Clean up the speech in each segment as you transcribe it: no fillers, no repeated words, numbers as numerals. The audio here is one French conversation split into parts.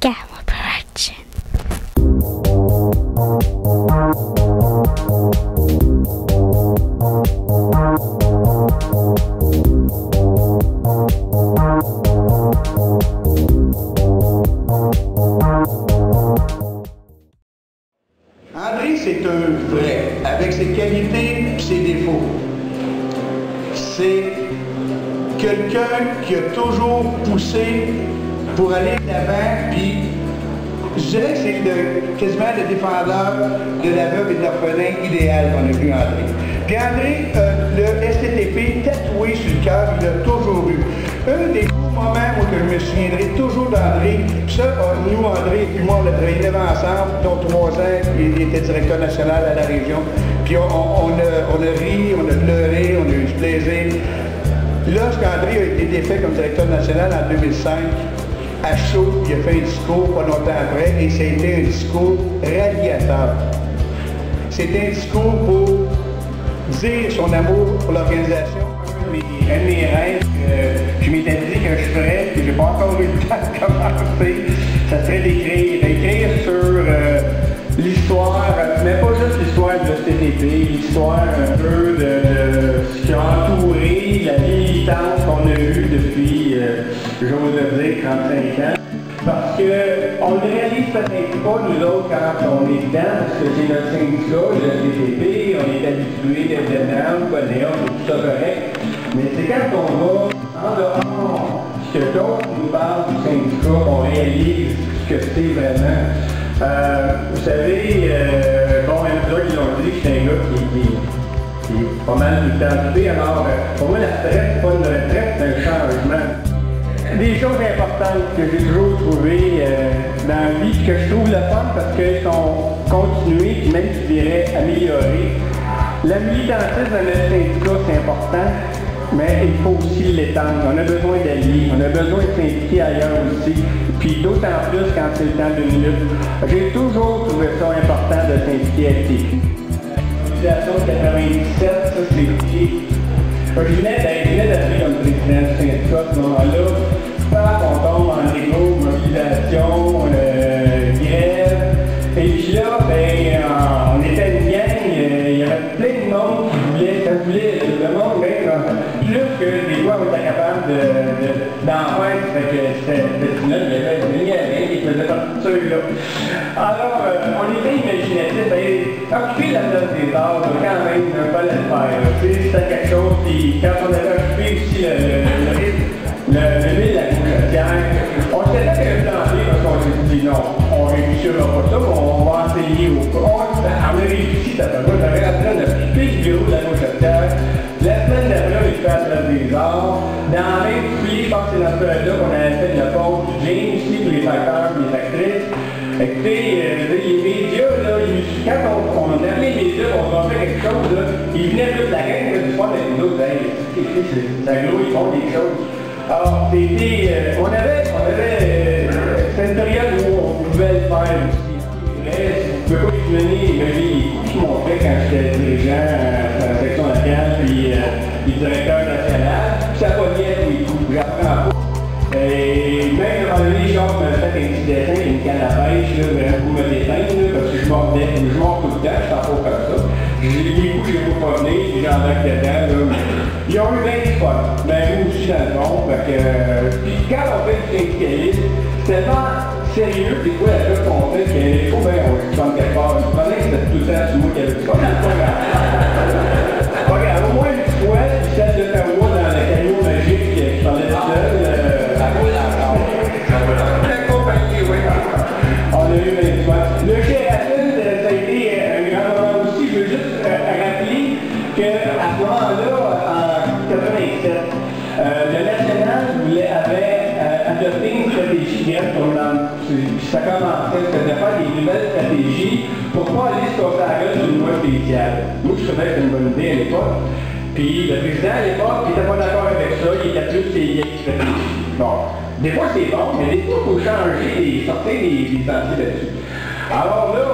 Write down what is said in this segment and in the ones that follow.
Gamma Production. André, c'est un vrai, avec ses qualités et ses défauts. C'est quelqu'un qui a toujours poussé pour aller de l'avant, puis je dirais que c'est quasiment le défendeur de la veuve et de l'orphelin idéal qu'on a vu André. Puis André, le STTP tatoué sur le cœur, il l'a toujours eu. Un des beaux moments où je me souviendrai toujours d'André, puis ça, nous, André et moi, on a travaillé 9 ans ensemble, dont 3 ans, il était directeur national à la région. Puis on a ri, on a pleuré, on a eu du plaisir. Lorsqu'André a été défait comme directeur national en 2005, à Chaud, il a fait un discours pas longtemps après, et c'était un discours radiateur. C'était un discours pour dire son amour pour l'organisation. Un de mes rêves que je m'étais dit que je ferais, que je n'ai pas encore eu le temps de commencer, ça serait d'écrire sur l'histoire, mais pas juste l'histoire de l'STTP, l'histoire un peu de ce qui a entouré la militance qu'on a eue depuis, j'ose dire, 35 ans. Parce qu'on ne réalise peut-être pas, nous autres, quand on est dedans, parce que c'est notre syndicat, le STTP, on est habitué d'être dedans, tout ça correct. Mais c'est quand on va en dehors, que d'autres nous parlent du syndicat, on réalise ce que c'est vraiment. Vous savez, bon, même ça, ils ont dit que c'est un gars qui est pas mal tout le temps occupé. Alors, pour moi, la retraite, c'est pas une retraite, c'est un changement. Des choses importantes que j'ai toujours trouvées dans la vie, que je trouve le fun parce qu'elles sont continuées, puis même, je dirais, améliorées. La militantisme dans notre syndicat, c'est important, mais il faut aussi l'étendre. On a besoin d'alliés, on a besoin de s'impliquer ailleurs aussi, puis d'autant plus quand c'est le temps de minute. J'ai toujours trouvé ça important de s'impliquer à FTQ. L'organisation de 97, ça c'est qui. Je venais d'arriver comme président du syndicat à ce moment-là, pas qu'on tombe en égo, mobilisation, grève, et puis là, ben, on était une gang, il y avait plein de monde qui voulait, le monde, même, plus que des fois on était capable d'en faire, fait que c'était là, il y avait des gamins qui faisaient partie de ceux-là. Alors, on était imaginatifs, occuper la place des arts, quand même, un peu le faire. C'était quelque chose, puis quand on avait occupé aussi le ville à Gauchetière, on s'était fait un plan B parce qu'on s'est dit non, on réussira pas ça, mais on va enseigner au cours. On a réussi, ça fait pas, j'avais en train de piquer le bureau de la Gauchetière. La semaine d'après, on est fait à la place des arts. Dans la même foulée, je pense que c'est dans ce période-là qu'on avait fait le pause du James aussi pour les acteurs et les actrices. Écoutez, les médias, là, quand on avait les médias, on va faire quelque chose, là, ils venaient toute la gang, du soir avec nous autres, c'est gros, ils font des choses. Alors, c'était, on avait c'était une période où on pouvait le faire aussi. Je ne peux pas imaginer, mais je montrais quand j'étais dirigeant à la section locale, puis directeur national, puis ça pognait tous les coups, j'apprends pas. Et même à un moment donné, je me fait un petit dessin avec une canne à pêche, là, pour me déteindre, parce que je mordais, je mords tout le temps, je t'en fais comme ça. J'ai des coups, je n'ai pas venir, puis j'en ai dedans, là. Ils ont eu 20 spots, ben nous aussi dans le fond, fait que... Puis quand on fait du syndicalisme, c'est tellement sérieux, des fois, la chose qu'on fait, qu'il faut bien, on se prend quelque part. Je prenais que c'était tout le temps sur moi qui avait du pas grave. Pas grave, au moins une fois, celle de Tawa dans le camion magique, je parlais de seul, la compagnie, oui. On a eu 20 spots. Le Sheraton, ça a été un grand moment aussi. Je veux juste rappeler qu'à ce moment-là, en 87, le national avait adopté une stratégie, ça commençait, c'était de faire des nouvelles stratégies pour ne pas aller se casser la gueule d'une loi spéciale. Moi, je trouvais que c'était une bonne idée à l'époque. Puis le président à l'époque, il n'était pas d'accord avec ça, il était plus ses vieilles stratégies. Bon, des fois c'est bon, mais des fois il faut changer et sortir des sentiers là-dessus. Alors là,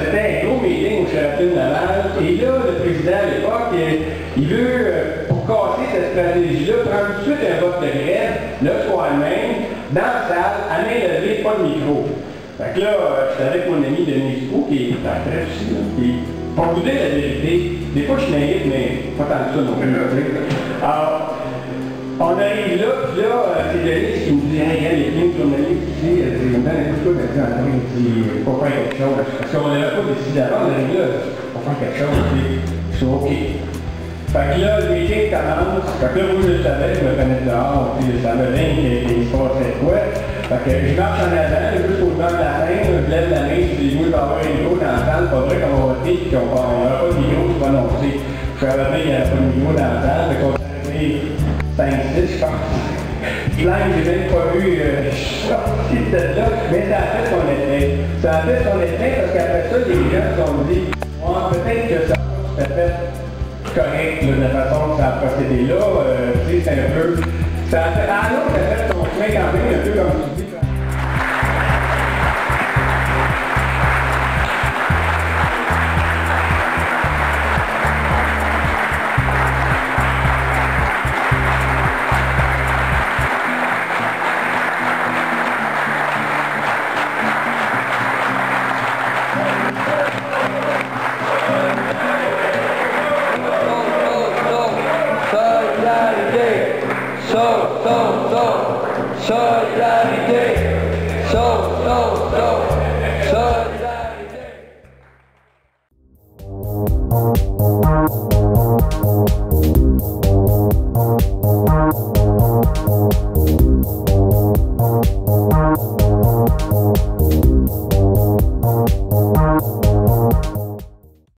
c'était un gros meeting au Sheraton Laval, et là, le président à l'époque, il veut, pour casser cette stratégie-là, prendre tout de suite un vote de grève, le soir même, dans la salle, à main levée, pas de micro. Fait que là, j'étais avec mon ami Denis Fou, qui est en retraite aussi, là, qui, pour vous dire la vérité, des fois je suis naïf, mais pas tant que ça non plus. Alors, on arrive là, puis là, c'est Denis qui me dit, hey, il y a plein de journalistes ici, il me donne un coup de coude, il dit, il faut faire quelque chose. Parce qu'on n'avait pas décidé avant, on arrive là, il faut faire quelque chose, puis je suis OK. Fait que là, le meeting commence, fait que là, moi, je savais, je me connais dehors, puis je savais bien qu'il se passait quoi. Fait que je marche en avant, jusqu'au devant de la scène, je lève la main, je dis, moi, je vais avoir un micro dans la salle, pas vrai qu'on va voter, puis qu'on n'aura pas de micro pour prononcer. Je suis arrivé, il n'y avait pas de micro dans la salle, fait qu'on est arrivé 5-6, je pense. Là, j'ai même pas vu, je suis sorti de là, mais ça a fait son effet. Ça a fait son effet parce qu'après ça, les gens se sont dit, peut-être que ça a fait correct là, de la façon que ça a procédé là, tu sais, c'est un peu... Ça a fait... Ah non, ça a fait son chemin quand même, un peu comme tu dis. Solidarité,